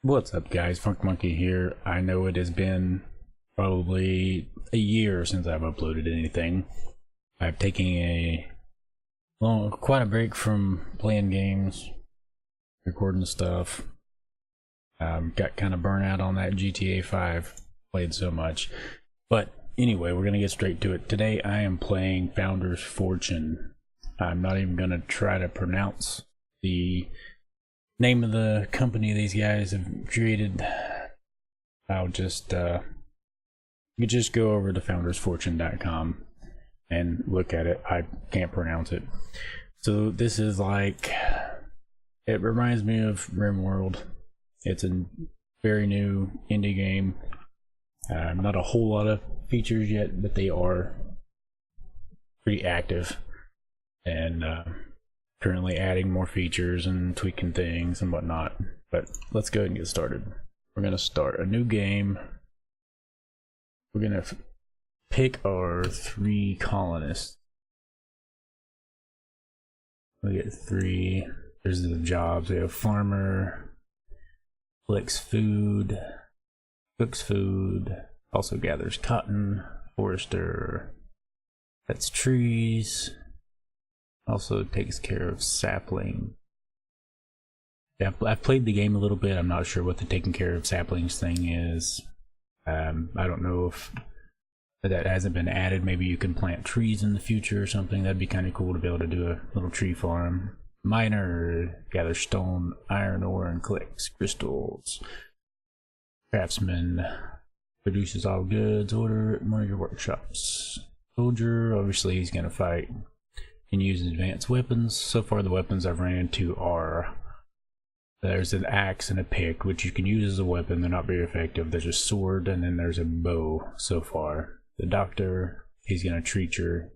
What's up, guys? FunkMunki here. I know it has been probably a year since I've uploaded anything. I've taken quite a break from playing games, recording stuff. Got kind of burnt out on that GTA 5. Played so much. But anyway, we're gonna get straight to it. Today I am playing Founder's Fortune. I'm not even gonna try to pronounce the name of the company these guys have created. I'll just you just go over to foundersfortune.com and look at it. I can't pronounce it. So this is like, it reminds me of RimWorld. It's a very new indie game. Not a whole lot of features yet, but they are pretty active and currently adding more features and tweaking things and whatnot. But let's go ahead and get started. We're gonna start a new game. We're gonna pick our 3 colonists. We get 3. There's the jobs. We have farmer, collects food, cooks food, also gathers cotton, forester, cuts trees, also takes care of sapling. Yeah, I've played the game a little bit. I'm not sure what the taking care of saplings thing is. I don't know if that hasn't been added. Maybe you can plant trees in the future or something. That'd be kind of cool to be able to do a little tree farm. Miner, gathers stone, iron ore, and collects crystals. Craftsman, produces all goods, order at one of your workshops. Soldier, obviously he's gonna fight. Can use advanced weapons. So far the weapons I've ran into are, there's an axe and a pick, which you can use as a weapon. They're not very effective. There's a sword, and then there's a bow so far. The doctor, he's gonna treat your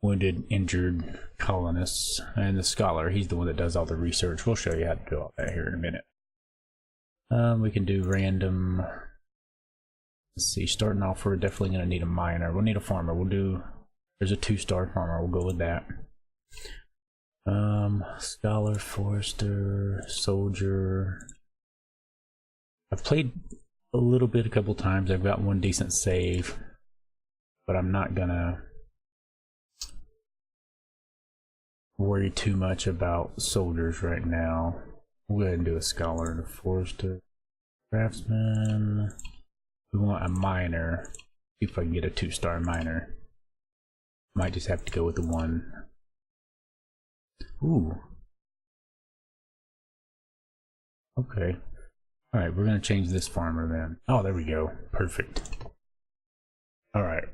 wounded, injured colonists. And the scholar, he's the one that does all the research. We'll show you how to do all that here in a minute. We can do random. Let's see, starting off, we're definitely gonna need a miner. We'll need a farmer. We'll do, there's a 2-star farmer. We'll go with that. Scholar, forester, soldier. I've played a little bit a couple times. I've got one decent save, but I'm not gonna worry too much about soldiers right now. We'll go ahead and do a scholar and a forester. Craftsman. We want a miner. See if I can get a 2-star miner. Might just have to go with the 1. Ooh. Okay. Alright, we're gonna change this farmer then. Oh, there we go. Perfect. Alright.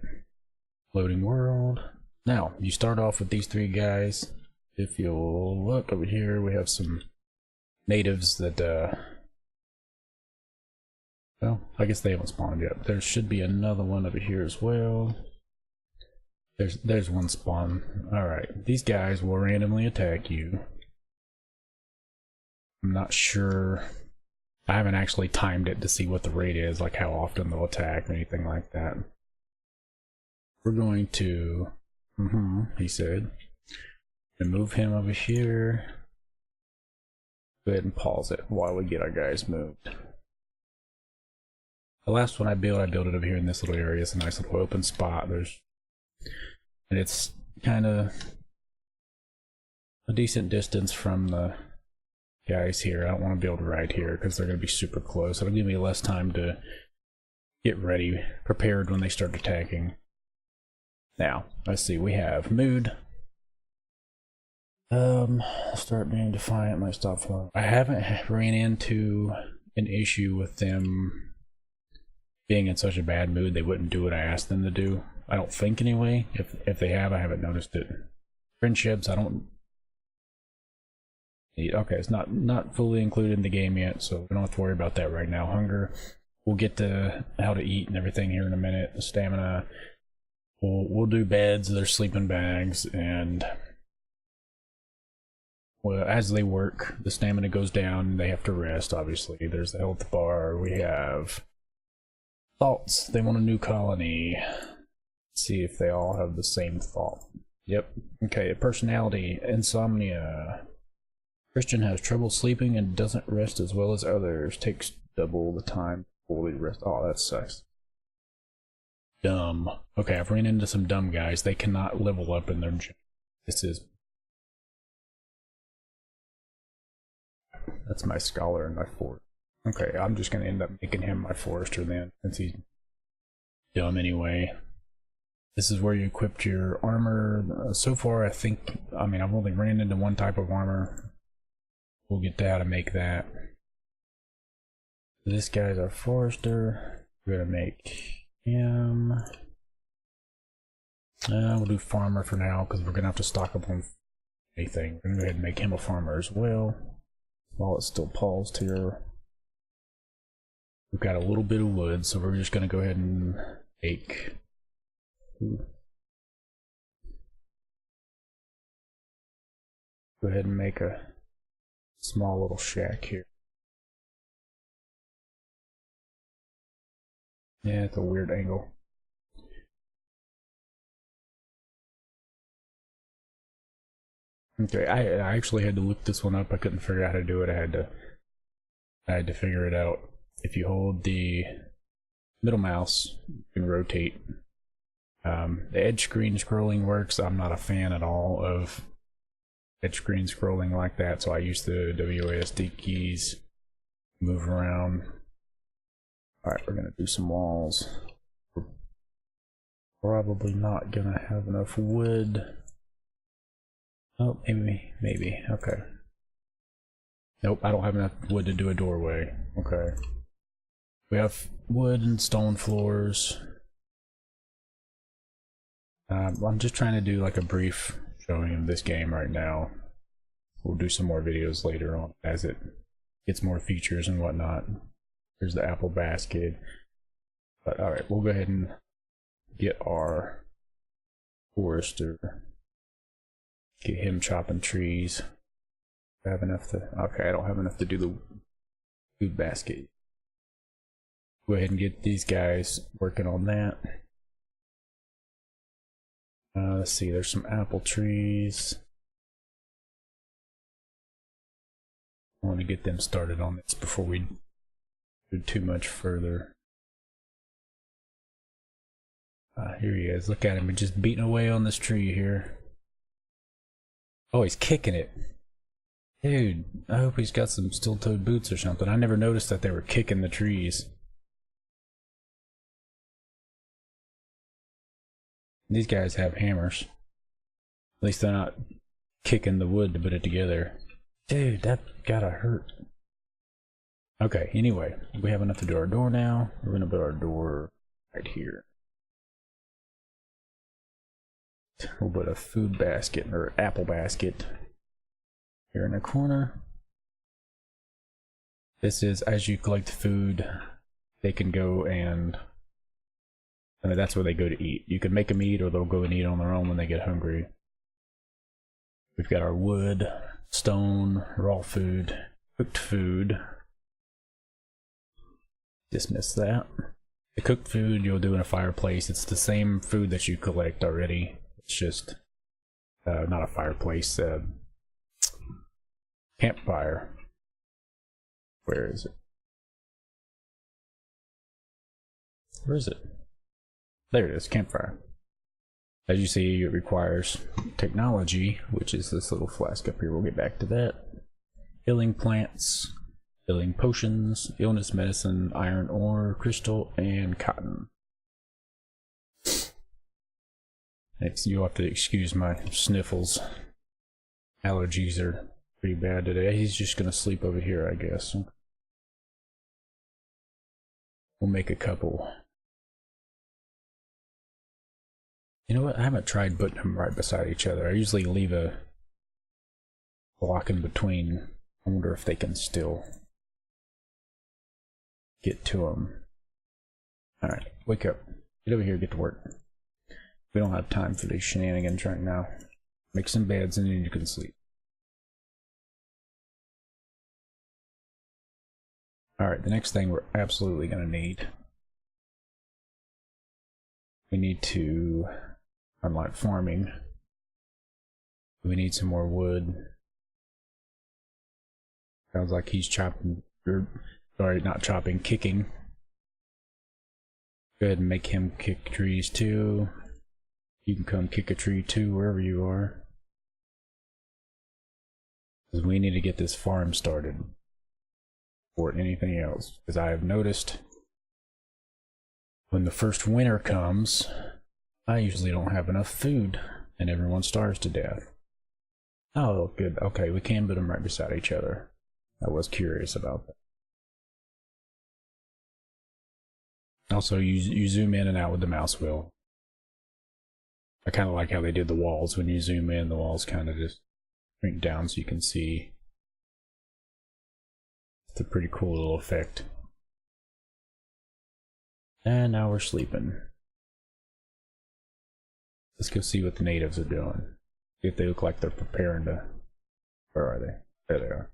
Loading world. Now, you start off with these 3 guys. If you'll look over here, we have some natives that, well, I guess they haven't spawned yet. There should be another one over here as well. There's one spawn. Alright, these guys will randomly attack you. I'm not sure. I haven't actually timed it to see what the rate is, like how often they'll attack or anything like that. We're going to, he said, and move him over here. Go ahead and pause it while we get our guys moved. The last one I built it over here in this little area. It's a nice little open spot. And it's kind of a decent distance from the guys here. I don't want to build right here because they're going to be super close. It'll give me less time to get ready, prepared when they start attacking. Now, let's see. We have mood. Start being defiant. Might stop flowing. I haven't ran into an issue with them being in such a bad mood they wouldn't do what I asked them to do. I don't think anyway. If they have, I haven't noticed it. Friendships, I don't need. Okay, it's not fully included in the game yet, so we don't have to worry about that right now. Hunger, we'll get to how to eat and everything here in a minute. The stamina, we'll do beds, their sleeping bags, and well, as they work, the stamina goes down and they have to rest, obviously. There's the health bar. We have thoughts. They want a new colony. Let's see if they all have the same thought. Yep. Okay, personality, insomnia, Christian has trouble sleeping and doesn't rest as well as others. Takes double the time to fully rest. Oh, that sucks. Dumb. Okay, I've ran into some dumb guys. They cannot level up in their gym. This is... That's my scholar and my forester. Okay, I'm just gonna end up making him my forester then, since he's dumb anyway. This is where you equipped your armor. So far, I think... I mean, I've only ran into one type of armor. We'll get to how to make that. This guy's our forester. We're gonna make him... we'll do farmer for now, because we're gonna have to stock up on anything. We're gonna go ahead and make him a farmer as well, while it's still paused here. We've got a little bit of wood, so we're just gonna go ahead and make... Go ahead and make a small little shack here. Yeah, it's a weird angle. Okay, I actually had to look this one up. I couldn't figure out how to do it. I had to figure it out. If you hold the middle mouse, you can rotate. The edge screen scrolling works. I'm not a fan at all of edge screen scrolling like that, so I use the WASD keys, move around. Alright, we're gonna do some walls. We're probably not gonna have enough wood. Oh, maybe, okay. Nope, I don't have enough wood to do a doorway. Okay. We have wood and stone floors. I'm just trying to do like a brief showing of this game right now. We'll do some more videos later on as it gets more features and whatnot. Here's the apple basket. But alright, we'll go ahead and get our forester. Get him chopping trees. I have enough to... Okay, I don't have enough to do the food basket. Go ahead and get these guys working on that. Let's see, there's some apple trees. I want to get them started on this before we do too much further. Here he is. Look at him. He's just beating away on this tree here. Oh, he's kicking it. Dude, I hope he's got some steel-toed boots or something. I never noticed that they were kicking the trees. These guys have hammers. At least they're not kicking the wood to put it together. Dude, that gotta hurt. Okay, anyway, we have enough to do our door now. We're gonna put our door right here. We'll put a food basket, or apple basket, here in the corner. This is, as you collect food, they can go and... I mean, that's where they go to eat. You can make them eat, or they'll go and eat on their own when they get hungry. We've got our wood, stone, raw food, cooked food. Dismiss that. The cooked food you'll do in a fireplace. It's the same food that you collect already. It's just not a fireplace. Campfire. Where is it? Where is it? There it is, campfire. As you see, it requires technology, which is this little flask up here. We'll get back to that. Healing plants, healing potions, illness medicine, iron ore, crystal, and cotton. You'll have to excuse my sniffles. Allergies are pretty bad today. He's just gonna sleep over here, I guess. We'll make a couple. You know what? I haven't tried putting them right beside each other. I usually leave a block in between. I wonder if they can still get to them. Alright, wake up. Get over here, get to work. We don't have time for these shenanigans right now. Make some beds and then you can sleep. Alright, the next thing we're absolutely going to need. We need to... Unlike farming, we need some more wood. Sounds like he's chopping, or sorry, not chopping, kicking. Go ahead and make him kick trees too. You can come kick a tree too, wherever you are. Because we need to get this farm started before anything else. Because I have noticed when the first winter comes, I usually don't have enough food and everyone starves to death. Oh, good. Okay, we can put them right beside each other. I was curious about that. Also, you zoom in and out with the mouse wheel. I kind of like how they did the walls. When you zoom in, the walls kind of just shrink down so you can see. It's a pretty cool little effect. And now we're sleeping. Let's go see what the natives are doing. See if they look like they're preparing to... Where are they? There they are.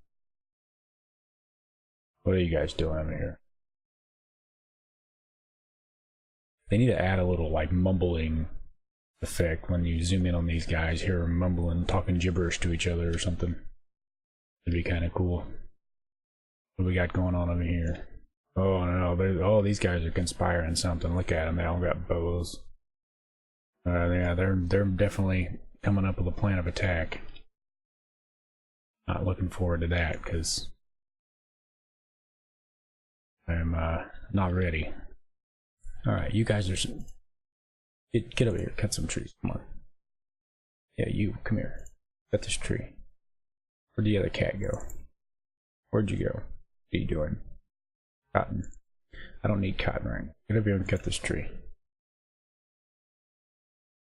What are you guys doing over here? They need to add a little like mumbling effect when you zoom in on these guys. Hear them mumbling, talking gibberish to each other or something. It'd be kind of cool. What do we got going on over here? Oh no, oh, these guys are conspiring something. Look at them, they all got bows. Yeah, they're definitely coming up with a plan of attack. Not looking forward to that because I'm not ready. Alright, you guys are... Get over here, cut some trees, come on. Yeah, you, come here. Cut this tree. Where'd the other cat go? Where'd you go? What are you doing? Cotton. I don't need cotton right now. Get over here and cut this tree.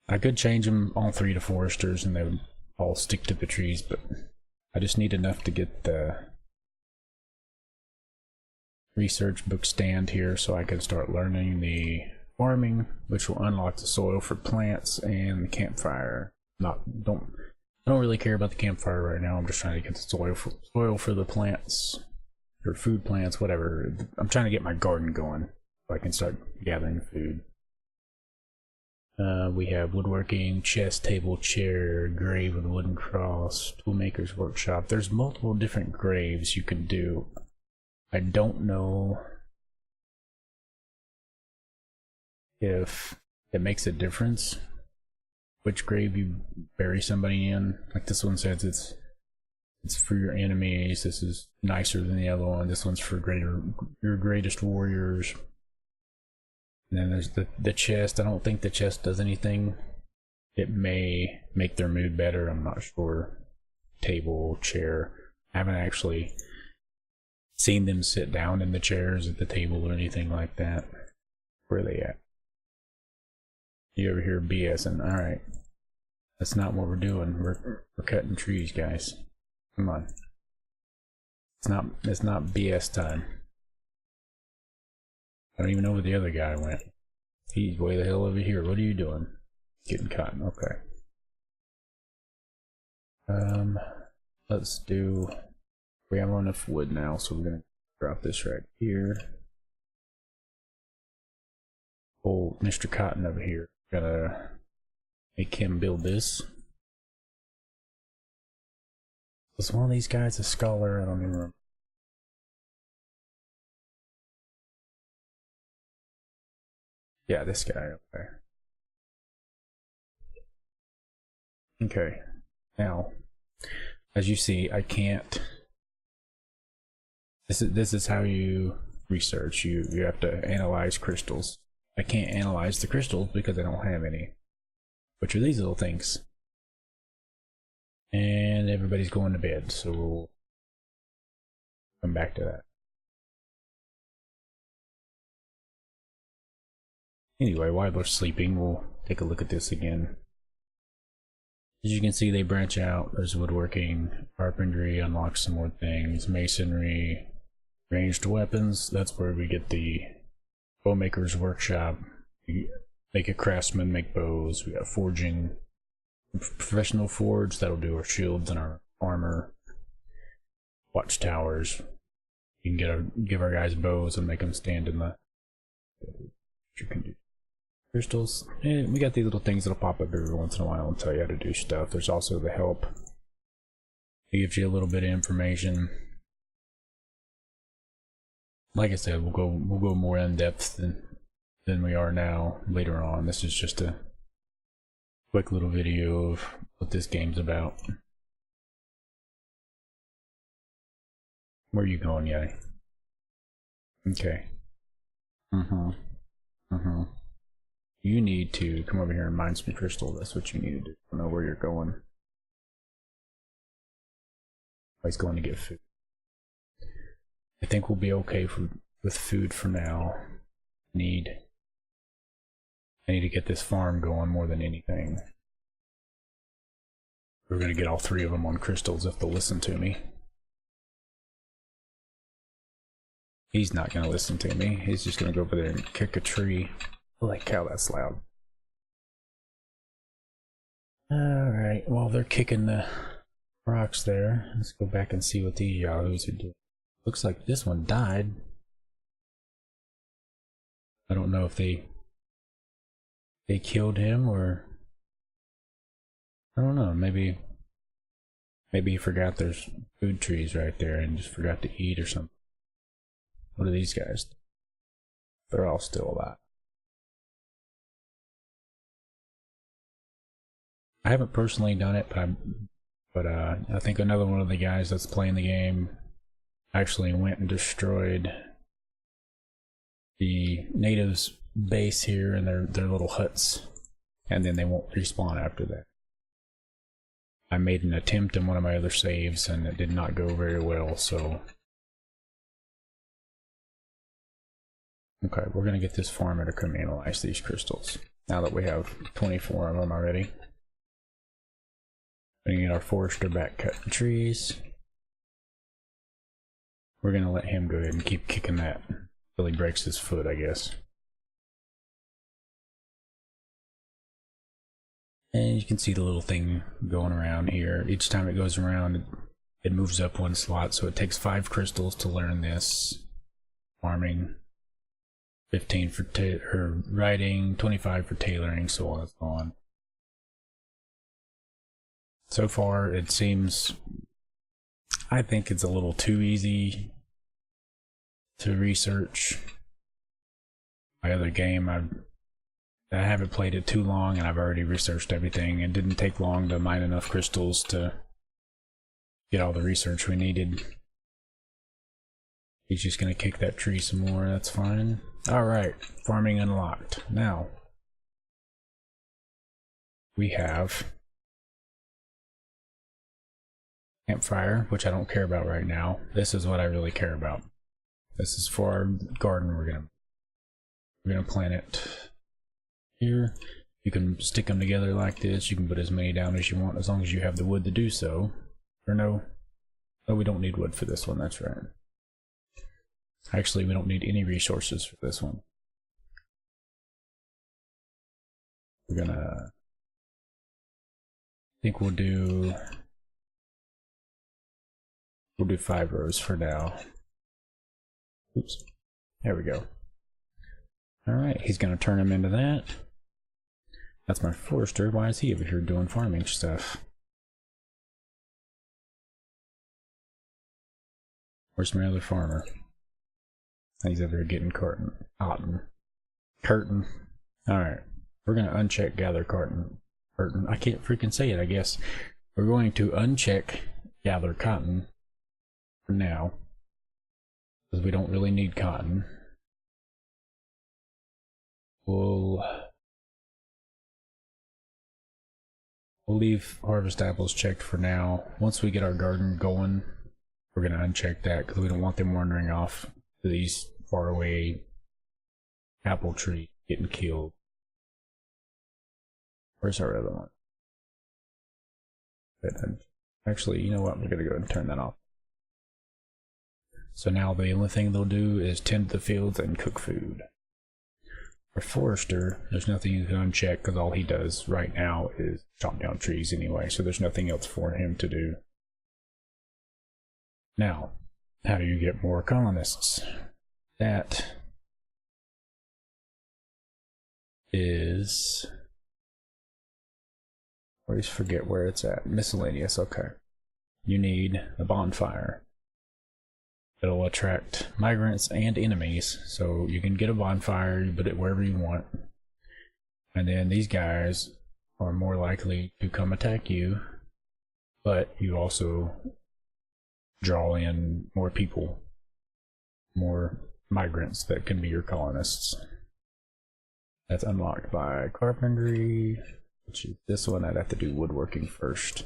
I could change them all three to foresters and they would all stick to the trees, but I just need enough to get the research book stand here so I can start learning the farming, which will unlock the soil for plants and the campfire. I don't really care about the campfire right now. I'm just trying to get the soil for the plants, or food plants, whatever. I'm trying to get my garden going so I can start gathering food. We have woodworking, chest, table, chair, grave with a wooden cross, toolmaker's workshop. There's multiple different graves you can do. I don't know if it makes a difference which grave you bury somebody in. Like this one says it's for your enemies. This is nicer than the other one. This one's for your greatest warriors. And then there's the chest. I don't think the chest does anything. It may make their mood better. I'm not sure. Table, chair. I haven't actually seen them sit down in the chairs at the table or anything like that. Where are they at? You over here BSing. Alright. That's not what we're doing. We're cutting trees, guys. Come on. It's not BS time. I don't even know where the other guy went. He's way the hell over here. What are you doing? Getting cotton. Okay. Let's do... We have enough wood now, so we're gonna drop this right here. Oh, Mr. Cotton over here. Gotta make him build this. Was one of these guys a scholar? I don't even remember. Yeah, this guy up there. Okay. Now, as you see, I can't... This is how you research. You have to analyze crystals. I can't analyze the crystals because I don't have any. Which are these little things. And everybody's going to bed, so we'll come back to that. Anyway, while they're sleeping, we'll take a look at this again. As you can see, they branch out. There's woodworking, carpentry, unlocks some more things, masonry, ranged weapons. That's where we get the bowmaker's workshop. We make a craftsman, make bows. We got forging, professional forge. That'll do our shields and our armor. Watchtowers. You can give our guys bows and make them stand in the... You can do crystals. And we got these little things that'll pop up every once in a while and tell you how to do stuff. There's also the help. It gives you a little bit of information. like I said, we'll go more in depth than we are now later on. This is just a quick little video of what this game's about. Where are you going, Yay? Okay. You need to come over here and mine some crystal. That's what you need to do. I don't know where you're going. He's going to get food. I think we'll be okay with food for now. I need to get this farm going more than anything. We're gonna get all 3 of them on crystals if they'll listen to me. He's not gonna listen to me. He's just gonna go over there and kick a tree. Holy cow, that's loud. Alright, while they're kicking the rocks there, let's go back and see what these yahoos are doing. Looks like this one died. I don't know if they killed him or I don't know, maybe he forgot there's food trees right there and just forgot to eat or something. What are these guys? They're all still alive. I haven't personally done it, but I think another one of the guys that's playing the game actually went and destroyed the natives' base here and their little huts, and then they won't respawn after that. I made an attempt in one of my other saves and it did not go very well, so okay, we're gonna get this farmer to come analyze these crystals now that we have 24 of them already. We're gonna get our forester back cutting trees. We're gonna let him go ahead and keep kicking that until he breaks his foot, I guess. And you can see the little thing going around here. Each time it goes around, it moves up 1 slot, so it takes 5 crystals to learn this. Farming, 15 for writing, 25 for tailoring, so on and so on. So far, it seems, I think it's a little too easy to research. My other game, I haven't played it too long and I've already researched everything. It didn't take long to mine enough crystals to get all the research we needed. He's just gonna kick that tree some more, that's fine. Alright, farming unlocked. Now, we have campfire, which I don't care about right now. This is what I really care about. This is for our garden. We're gonna plant it here. You can stick them together like this. You can put as many down as you want as long as you have the wood to do so. Or no, we don't need wood for this one, that's right. Actually, we don't need any resources for this one. We're gonna, I think we'll do 5 rows for now. Oops, there we go. Alright, he's gonna turn him into that. That's my forester. Why is he over here doing farming stuff? Where's my other farmer? He's over here getting curtain. Alright, we're gonna uncheck gather curtain. I can't freaking say it, I guess. We're going to uncheck gather cotton for now, because we don't really need cotton. We'll leave harvest apples checked for now. Once we get our garden going, we're going to uncheck that because we don't want them wandering off to these faraway apple trees getting killed. Where's our other one? Actually, you know what? We're going to go ahead and turn that off. So now the only thing they'll do is tend the fields and cook food. For forester, there's nothing you can uncheck because all he does right now is chop down trees anyway, so there's nothing else for him to do. Now, how do you get more colonists? That is, I always forget where it's at. Miscellaneous, okay. You need a bonfire. It'll attract migrants and enemies, so you can get a bonfire, put it wherever you want. And then these guys are more likely to come attack you, but you also draw in more people, more migrants that can be your colonists. That's unlocked by carpentry, which is this one. I'd have to do woodworking first.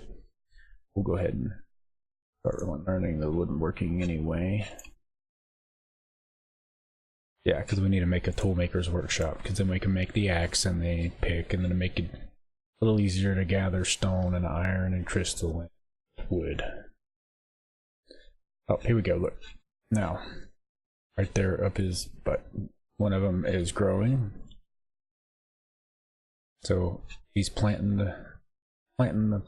We'll go ahead and start learning the woodworking anyway. Yeah, because we need to make a toolmaker's workshop, because then we can make the axe and the pick, and then make it a little easier to gather stone and iron and crystal and wood. Oh, here we go, look. Now, right there up his butt. One of them is growing. So he's planting the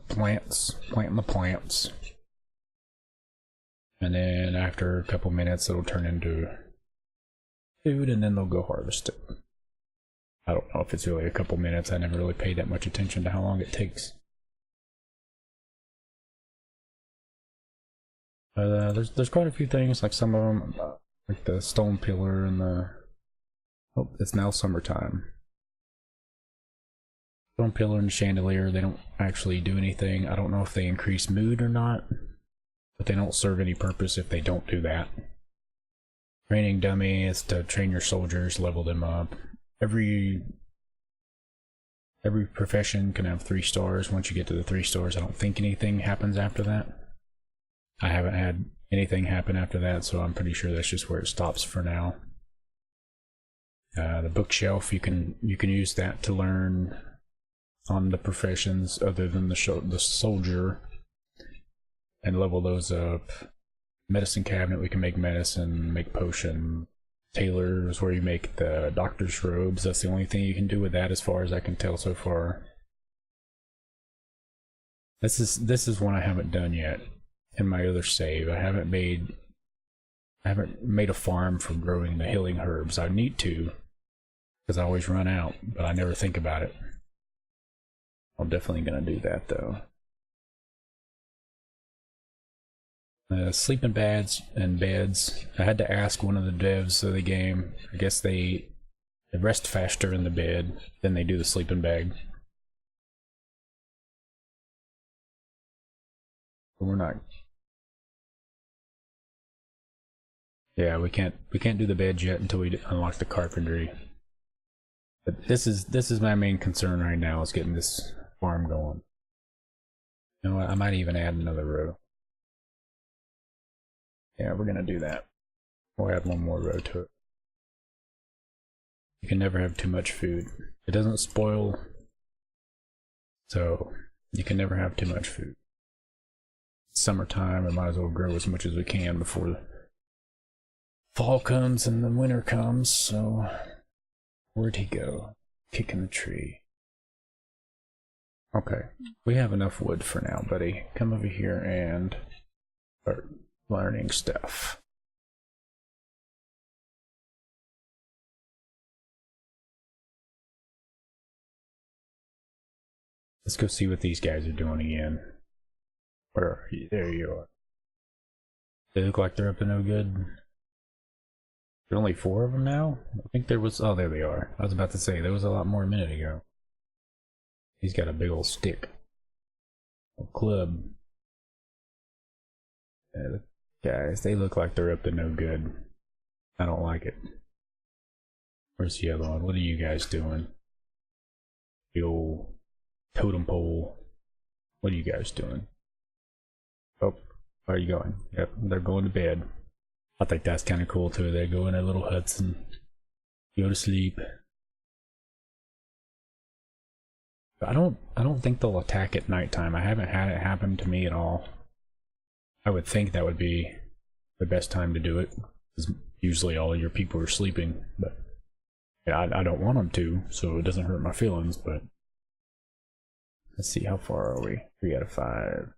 plants. And then after a couple minutes it'll turn into food, and then they'll go harvest it. I don't know if it's really a couple minutes. I never really paid that much attention to how long it takes. But there's quite a few things, like some of them, like the stone pillar and the... Oh, it's now summertime. Stone pillar and chandelier, they don't actually do anything. I don't know if they increase mood or not, but they don't serve any purpose if they don't do that. Training dummy is to train your soldiers, level them up. Every profession can have 3 stars. Once you get to the 3 stars, I don't think anything happens after that. I haven't had anything happen after that, so I'm pretty sure that's just where it stops for now. The bookshelf, you can use that to learn on the professions other than the soldier and level those up. Medicine cabinet, we can make medicine, make potion. Tailor is where you make the doctor's robes. That's the only thing you can do with that as far as I can tell so far. This is one I haven't done yet in my other save. I haven't made a farm for growing the healing herbs. I need to, because I always run out, but I never think about it. I'm definitely gonna do that though. Sleeping bags and beds. I had to ask one of the devs of the game. I guess they rest faster in the bed than they do the sleeping bag. But we're not. Yeah, we can't do the beds yet until we unlock the carpentry. But this is my main concern right now, is getting this farm going. You know what? I might even add another row. Yeah, we're gonna do that. We'll add one more row to it. You can never have too much food. It doesn't spoil, so you can never have too much food. It's summertime, we might as well grow as much as we can before the fall comes and the winter comes. So where'd he go? Kicking the tree. Okay, we have enough wood for now, buddy. Come over here and start learning stuff. Let's go see what these guys are doing again. Where are you? There you are. They look like they're up to no good. There are only 4 of them now? I think there was... Oh, there they are. I was about to say, there was a lot more a minute ago. He's got a big old stick. A club. Yeah, guys, they look like they're up to no good. I don't like it. Where's the other one? What are you guys doing? The old totem pole. What are you guys doing? Oh, where are you going? Yep, they're going to bed. I think that's kind of cool too. They go in their little huts and go to sleep. I don't think they'll attack at nighttime. I haven't had it happen to me at all. I would think that would be the best time to do it, because usually all your people are sleeping. But yeah, I don't want them to, so it doesn't hurt my feelings. But let's see, how far are we? 3 out of 5.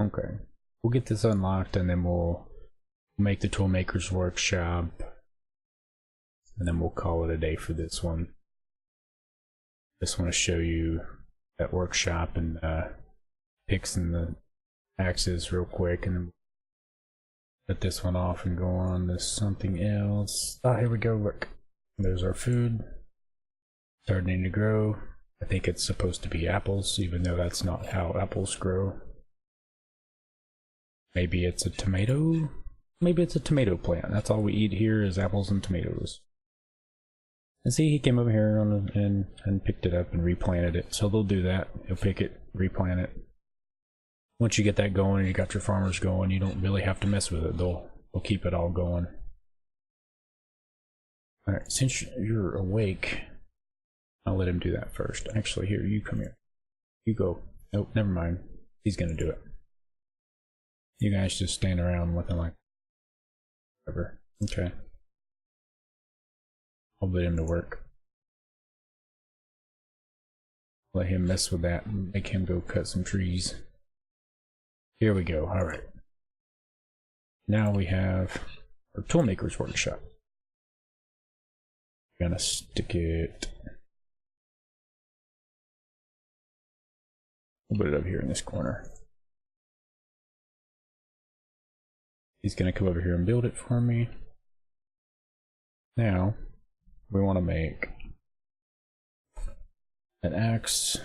Okay, we'll get this unlocked, and then we'll make the toolmaker's workshop, and then we'll call it a day for this one. Just want to show you that workshop and picks and the axes real quick, and then Cut this one off and go on to something else. Ah, here we go, look. There's our food. Starting to grow. I think it's supposed to be apples, even though that's not how apples grow. Maybe it's a tomato? Maybe it's a tomato plant. That's all we eat here is apples and tomatoes. And see, he came over here and picked it up and replanted it. So they'll do that. He'll pick it, replant it. Once you get that going and you got your farmers going, you don't really have to mess with it. They'll keep it all going. Alright, since you're awake, I'll let him do that first. Actually, here, you come here. You go. Nope, never mind. He's gonna do it. You guys just stand around looking like whatever. Okay. I'll let him to work. Let him mess with that and make him go cut some trees. Here we go. Alright. Now we have our toolmaker's workshop. We're gonna stick it. We'll put it up here in this corner. He's gonna come over here and build it for me. Now, we want to make an axe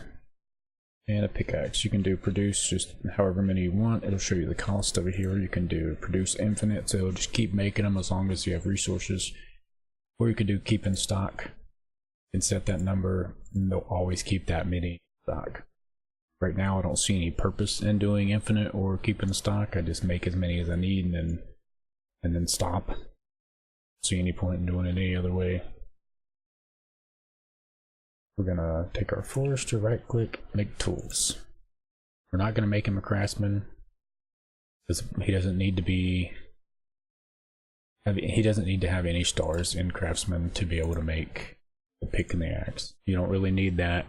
and a pickaxe. You can do produce just however many you want. It'll show you the cost over here. You can do produce infinite, so it'll just keep making them as long as you have resources. Or you could do keep in stock. You can set that number and they'll always keep that many in stock. Right now I don't see any purpose in doing infinite or keep in stock. I just make as many as I need and then stop. Don't see any point in doing it any other way. We're gonna take our forester, right click, make tools. We're not gonna make him a craftsman because he doesn't need to be. He doesn't need to have any stars in craftsman to be able to make the pick and the axe. You don't really need that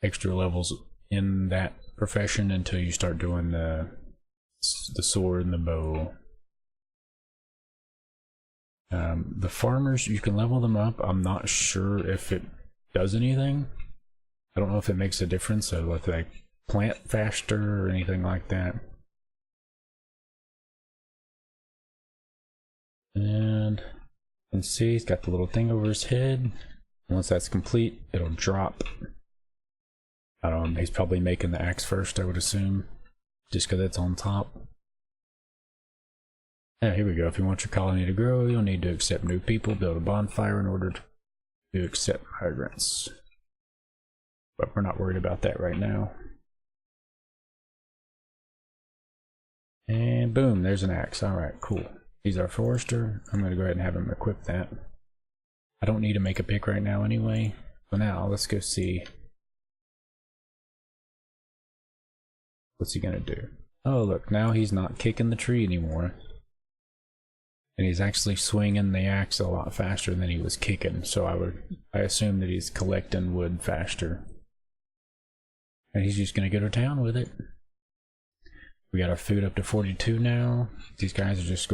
extra levels in that profession until you start doing the sword and the bow. The farmers, you can level them up. I'm not sure if it does anything. I don't know if it makes a difference, so if they plant faster or anything like that. And you can see he's got the little thing over his head. Once that's complete, it'll drop. He's probably making the axe first, I would assume, just because it's on top. Yeah, here we go. If you want your colony to grow, you'll need to accept new people, build a bonfire in order to accept migrants. But we're not worried about that right now. And boom, there's an axe. Alright, cool. He's our forester. I'm going to go ahead and have him equip that. I don't need to make a pick right now anyway. So now, let's go see. What's he going to do? Oh, look, now he's not kicking the tree anymore. And he's actually swinging the axe a lot faster than he was kicking. So I assume that he's collecting wood faster. And he's just going to go to town with it. We got our food up to 42 now. These guys are just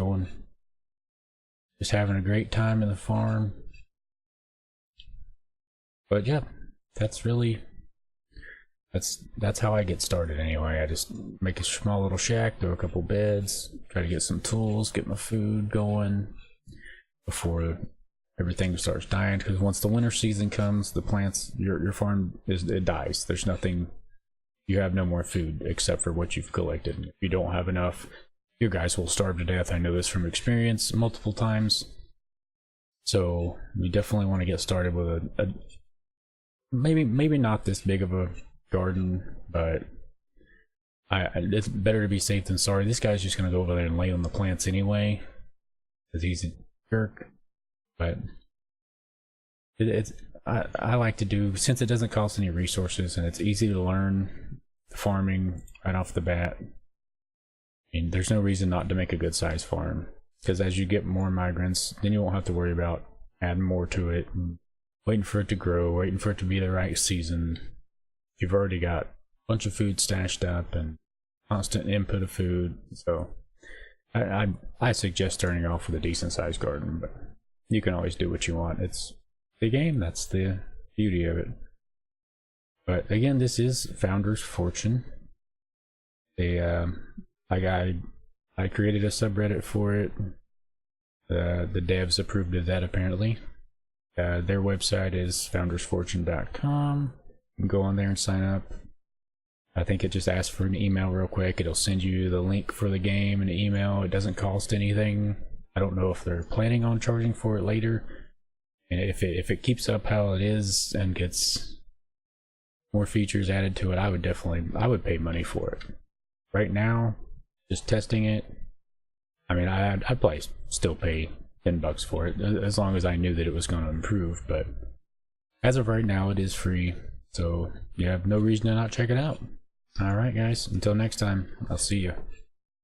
having a great time in the farm. But yeah, that's how I get started anyway. I just make a small little shack, throw a couple beds, try to get some tools, get my food going before everything starts dying. Because once the winter season comes, the plants, your farm it dies. There's nothing. You have no more food except for what you've collected. If you don't have enough, your guys will starve to death. I know this from experience multiple times. So you definitely want to get started with a maybe not this big of a garden, but it's better to be safe than sorry. This guy's just gonna go over there and lay on the plants anyway, because he's a jerk. But I like to do, since it doesn't cost any resources and it's easy to learn farming right off the bat. I mean, there's no reason not to make a good sized farm, because as you get more migrants, then you won't have to worry about adding more to it, and waiting for it to grow, waiting for it to be the right season. You've already got a bunch of food stashed up and constant input of food. So I suggest starting off with a decent sized garden, but you can always do what you want. It's the game, that's the beauty of it. But again, this is Founder's Fortune. I I created a subreddit for it. The devs approved of that apparently. Their website is foundersfortune.com. You can go on there and sign up. I think it just asks for an email real quick. It'll send you the link for the game in an email. It doesn't cost anything. I don't know if they're planning on charging for it later. And if it keeps up how it is and gets more features added to it, I would pay money for it. Right now, just testing it, I mean, I'd probably still pay $10 for it, as long as I knew that it was going to improve. But as of right now, it is free, so you have no reason to not check it out. Alright guys, until next time, I'll see you.